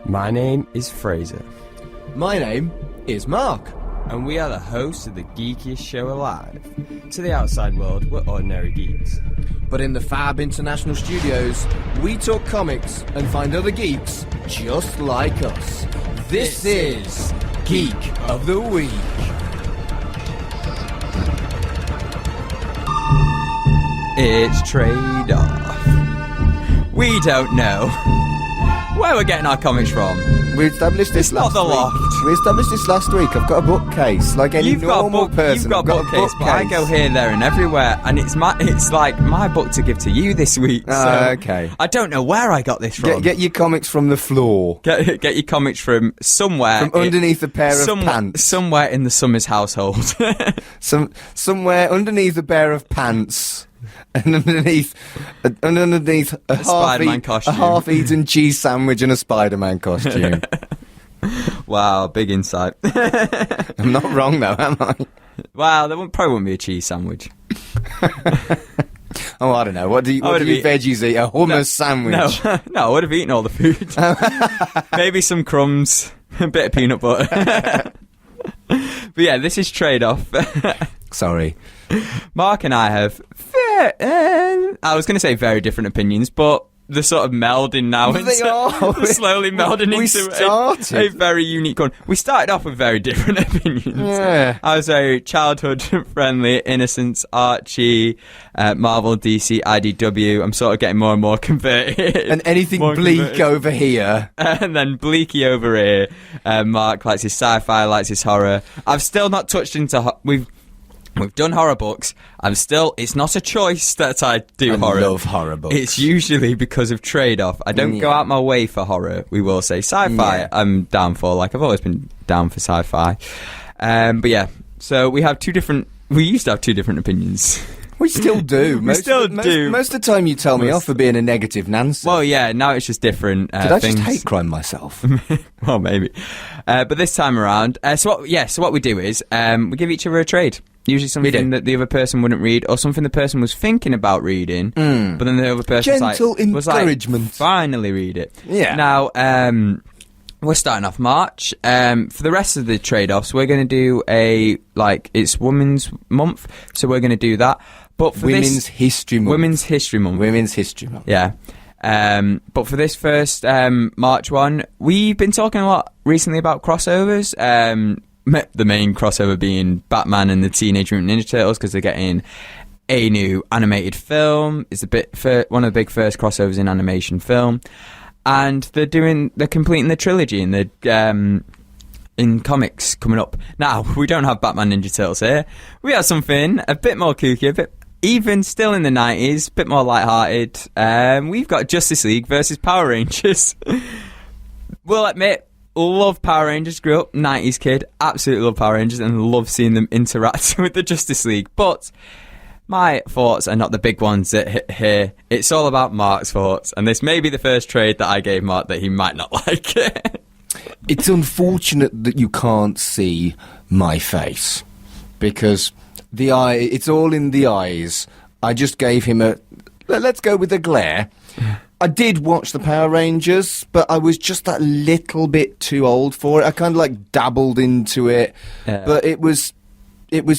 My name is Fraser. My name is Mark. And we are the hosts of the geekiest show alive. To the outside world, we're ordinary geeks. But in the Fab International Studios, we talk comics and find other geeks just like us. This is Geek of the Week. It's trade-off. We don't know where we're getting our comics from. We established this last not the week. loft. We established this last week. I've got a bookcase, like any normal person. You've got a bookcase, but I go here, there, and everywhere, and it's like my book to give to you this week. So okay. I don't know where I got this from. Get your comics from the floor. Get your comics from somewhere. From underneath a pair of pants. Somewhere in the Summers household. Somewhere underneath a pair of pants. And underneath a Spider-Man costume. A half-eaten cheese sandwich and a Spider-Man costume. Wow, big insight. I'm not wrong though, am I? Wow, there probably wouldn't be a cheese sandwich. Oh, I don't know. What do you veggies eat? A hummus sandwich? No, I would have eaten all the food. Maybe some crumbs, a bit of peanut butter. But yeah, this is trade-off. Sorry. Mark and I have I was going to say very different opinions, but they're sort of melding now. They're slowly melding into a very unique one. We started off with very different opinions. Yeah. I was very childhood-friendly, Innocence, Archie, Marvel, DC, IDW. I'm sort of getting more and more converted. And anything bleak over here. And then bleaky over here. Mark likes his sci-fi, likes his horror. I've still not touched into... We've done horror books. It's not a choice that I do horror. I love horror books. It's usually because of trade-off. I don't go out my way for horror, we will say. Sci-fi, I'm down for. Like, I've always been down for sci-fi. But yeah, so we used to have two different opinions. We still do. Most of the time you tell me off for being a negative Nancy. Well, yeah, now it's just different Did I just hate crime myself? Well, maybe. But this time around, so what we do is we give each other a trade. Usually something that the other person wouldn't read, or something the person was thinking about reading, but then the other person was encouragement. Finally read it. Yeah. Now, we're starting off March. For the rest of the trade-offs, we're going to do it's Women's Month, so we're going to do that. But for Women's History Month. Women's History Month. Women's History Month. Yeah. But for this first March one, we've been talking a lot recently about crossovers. The main crossover being Batman and the Teenage Mutant Ninja Turtles, because they're getting a new animated film. It's one of the big first crossovers in animation film, and they're completing the trilogy in comics coming up. Now, we don't have Batman Ninja Turtles here. We have something a bit more kooky, a bit even still in the 90s, a bit more lighthearted. We've got Justice League versus Power Rangers. We'll admit, love Power Rangers, grew up 90s kid, absolutely love Power Rangers and love seeing them interact with the Justice League. But my thoughts are not the big ones that hit here. It's all about Mark's thoughts, and this may be the first trade that I gave Mark that he might not like. It's unfortunate that you can't see my face, because it's all in the eyes. I just gave him let's go with a glare. I did watch the Power Rangers, but I was just that little bit too old for it. I kind of dabbled into it, but it was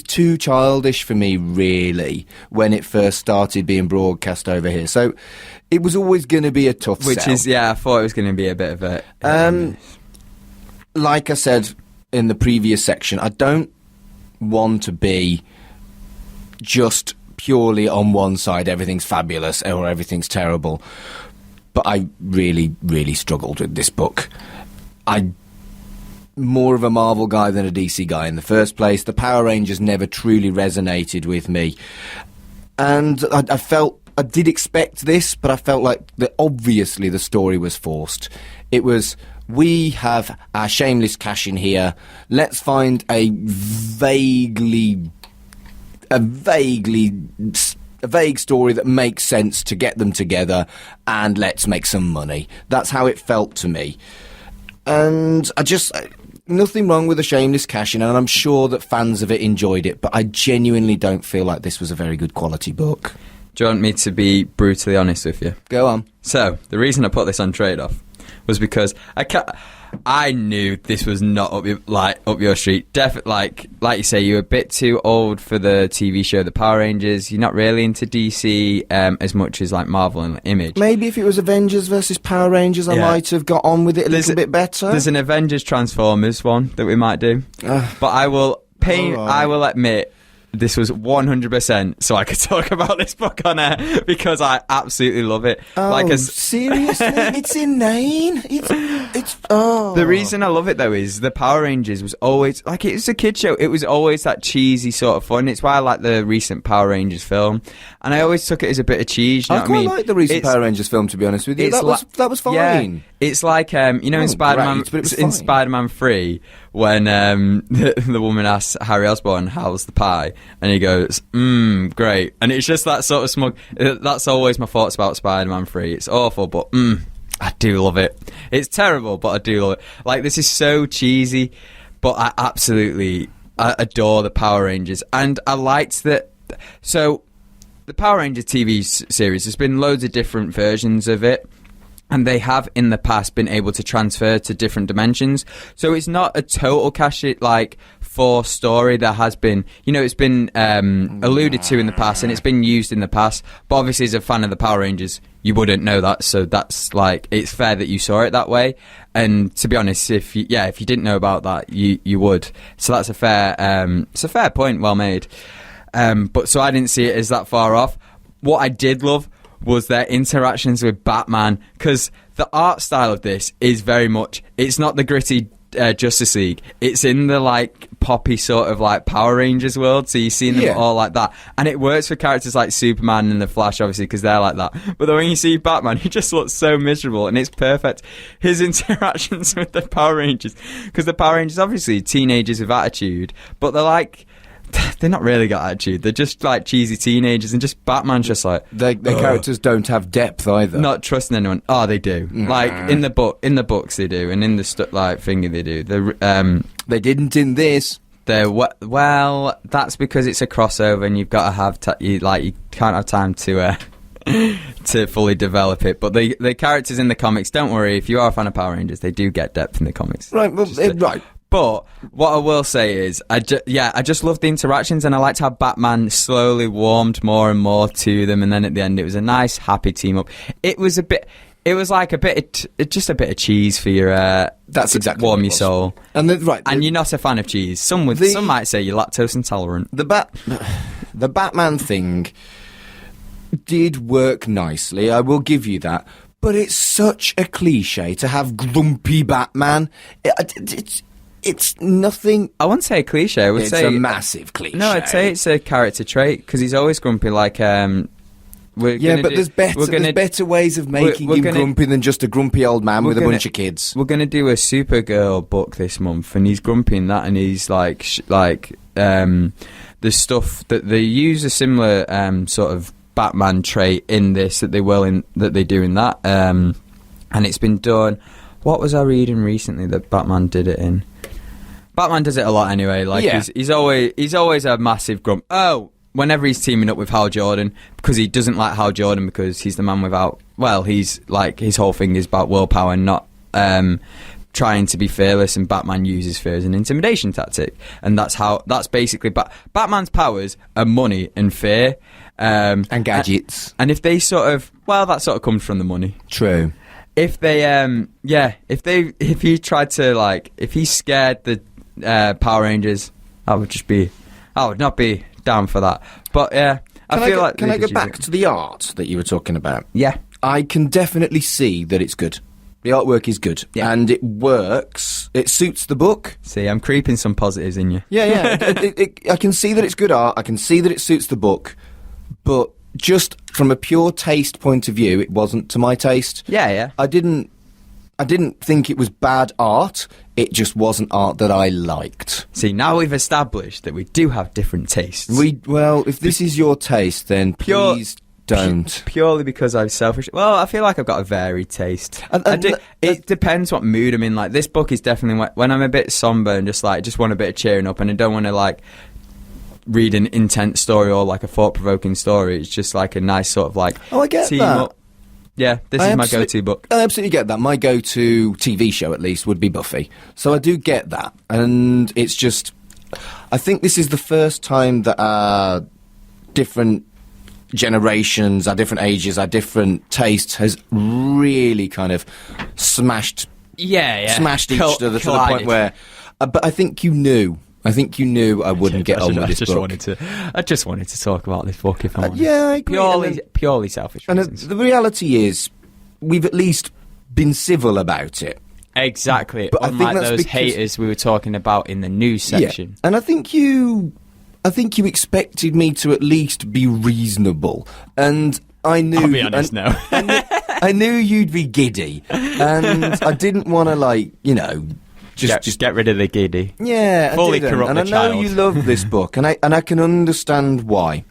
too childish for me, really, when it first started being broadcast over here. So it was always going to be a tough sell. I thought it was going to be a bit of a... like I said in the previous section, I don't want to be just purely on one side, everything's fabulous or everything's terrible. But I really, really struggled with this book. I'm more of a Marvel guy than a DC guy in the first place. The Power Rangers never truly resonated with me. And I did expect this, but I felt like obviously the story was forced. It was, we have our shameless cash in here. Let's find a vague story that makes sense to get them together, and let's make some money. That's how it felt to me. And nothing wrong with a shameless cash-in, and I'm sure that fans of it enjoyed it, but I genuinely don't feel like this was a very good quality book. Do you want me to be brutally honest with you? Go on. So, the reason I put this on trade-off was because I knew this was not up your street. Definitely, like you say, you're a bit too old for the TV show The Power Rangers. You're not really into DC as much as like Marvel and Image. Maybe if it was Avengers versus Power Rangers, I might have got on with it a little bit better. There's an Avengers Transformers one that we might do, but I will admit, this was 100% so I could talk about this book on air because I absolutely love it. Seriously? It's inane. The reason I love it though is the Power Rangers was always like, it was a kid show. It was always that cheesy sort of fun. It's why I like the recent Power Rangers film, and I always took it as a bit of cheese. You know I quite like the recent Power Rangers film, to be honest with you. That was fine. Yeah, it's like in Spider-Man 3 when the woman asks Harry Osborn how's the pie, and he goes great, and it's just that sort of smug. That's always my thoughts about Spider-Man 3. It's awful, but I do love it. It's terrible, but I do love it. Like, this is so cheesy, but I absolutely adore the Power Rangers, and I liked that. So the Power Rangers TV series, there's been loads of different versions of it, and they have in the past been able to transfer to different dimensions. So it's not a total forced story. There has been, it's been alluded to in the past, and it's been used in the past. But obviously, as a fan of the Power Rangers, you wouldn't know that. So that's it's fair that you saw it that way. And to be honest, if you didn't know about that, you would. So that's a fair point. Well made. But so I didn't see it as that far off. What I did love was their interactions with Batman, because the art style of this is very much, it's not the gritty Justice League, it's in the poppy sort of Power Rangers world, so you've seen them all like that, and it works for characters like Superman and the Flash, obviously, because they're like that. But then when you see Batman, he just looks so miserable, and it's perfect. His interactions with the Power Rangers, because the Power Rangers obviously teenagers with attitude, but they're not really got attitude. They're just cheesy teenagers, and just Batman's just their characters don't have depth either. Not trusting anyone. Oh, they do. In the books they do, and in the thingy they do. They didn't in this. Well, that's because it's a crossover, and you've got to have you can't have time to to fully develop it. But the characters in the comics, don't worry, if you are a fan of Power Rangers, they do get depth in the comics. Right. Well, right. But what I will say is, I just loved the interactions, and I liked how Batman slowly warmed more and more to them, and then at the end it was a nice, happy team up. It was just a bit of cheese for your that's exactly warm your soul. And and you're not a fan of cheese. Some might say you're lactose intolerant. The Batman thing did work nicely. I will give you that. But it's such a cliche to have grumpy Batman. It's nothing. I wouldn't say a cliche. I would say it's a massive cliche. No, I'd say it's a character trait, because he's always grumpy. There's better ways of making him grumpy than just a grumpy old man with a bunch of kids. We're going to do a Supergirl book this month, and he's grumpy in that, and he's the stuff that they use a similar sort of Batman trait in this that they do in that, and it's been done. What was I reading recently that Batman did it in? Batman does it a lot anyway. He's always a massive grump. Oh, whenever he's teaming up with Hal Jordan, because he doesn't like Hal Jordan because he's the man without. Well, he's his whole thing is about willpower and not trying to be fearless. And Batman uses fear as an intimidation tactic, and that's basically Batman's powers are money and fear. And gadgets. And if they that sort of comes from the money. True. If they, if he scared the Power Rangers, I would not be down for that. But yeah, Can I go back to the art that you were talking about? Yeah. I can definitely see that it's good. The artwork is good, and it works. It suits the book. See, I'm creeping some positives in you. Yeah. I can see that it's good art. I can see that it suits the book. But just from a pure taste point of view, it wasn't to my taste. Yeah. I didn't think it was bad art. It just wasn't art that I liked. See, now we've established that we do have different tastes. If this is your taste, then please don't. Purely because I'm selfish. Well, I feel like I've got a varied taste. It depends what mood I'm in. Like, this book is definitely when I'm a bit somber and just want a bit of cheering up, and I don't want to read an intense story or a thought-provoking story. It's just a nice sort of I get team that. up. Yeah, this is my go-to book. I absolutely get that. My go-to TV show, at least, would be Buffy. So I do get that. And it's just... I think this is the first time that our different generations, our different ages, our different tastes has really kind of smashed each other to the point where... but I think you knew. I wouldn't get on with this book. I just wanted to talk about this book, if I'm honest. Yeah, I agree. Purely selfish reasons. And the reality is, we've at least been civil about it. Exactly. But unlike I think those haters we were talking about in the news section. Yeah. And I think you expected me to at least be reasonable. And I knew... I'll be honest now. I knew you'd be giddy. And I didn't want to, Just get rid of the giddy. Yeah, fully corrupt and the I know child. you love this book, and I can understand why.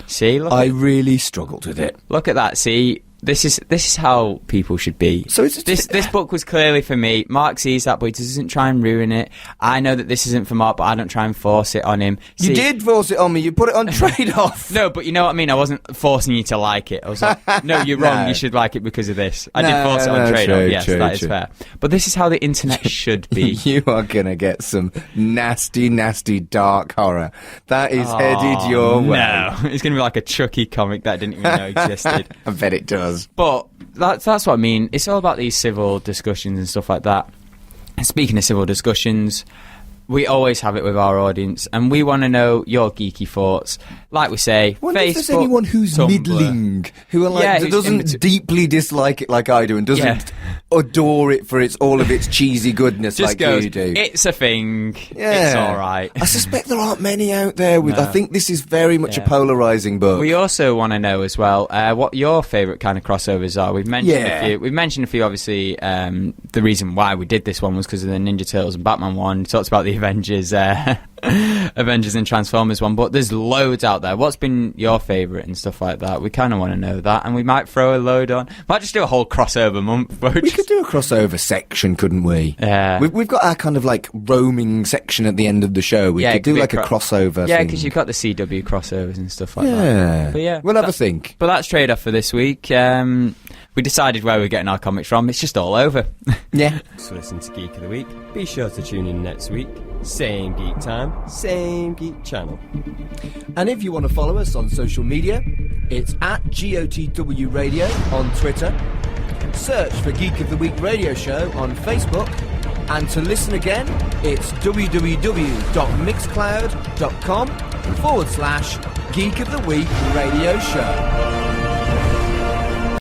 See, I really struggled with it. Look at that. See, this is how people should be. So this book was clearly for me. Mark sees that, but he doesn't try and ruin it. I know that this isn't for Mark, but I don't try and force it on him. See, you did force it on me. You put it on trade-off. No, but you know what I mean. I wasn't forcing you to like it. I was like, no, you're wrong. No. You should like it because of this. I did force it on trade-off. Yes, that is fair. But this is how the internet should be. You are gonna get some nasty, nasty dark horror. That is headed your way. No, it's gonna be like a Chucky comic that I didn't even know existed. I bet it does. But that's what I mean. It's all about these civil discussions and stuff like that. And speaking of civil discussions, we always have it with our audience, and we want to know your geeky thoughts. Like we say, wonder Facebook, if there's anyone who's Tumblr. middling, who are like, doesn't deeply dislike it like I do, and doesn't adore it for all of its cheesy goodness Just like goes, you do. It's a thing. Yeah. It's all right. I suspect there aren't many out there with. No. I think this is very much a polarising book. We also want to know as well what your favourite kind of crossovers are. We've mentioned a few. We've mentioned a few. Obviously, the reason why we did this one was because of the Ninja Turtles and Batman one. We talked about the Avengers. Avengers and Transformers one, but there's loads out there. What's been your favourite and stuff like that? We kind of want to know that, and we might throw a load on. Might just do a whole crossover month. We could do a crossover section, couldn't we? Yeah. We've got our kind of like roaming section at the end of the show. We could do like a crossover. Yeah, thing. because you've got the CW crossovers and stuff like that. Yeah. But yeah, we'll have a think. But that's trade off for this week. We decided where we're getting our comics from. It's just all over. Yeah. To listen to Geek of the Week, be sure to tune in next week. Same geek time, same geek channel. And if you want to follow us on social media, it's at GOTW Radio on Twitter. Search for Geek of the Week Radio Show on Facebook. And to listen again, it's www.mixcloud.com/Geek of the Week Radio Show.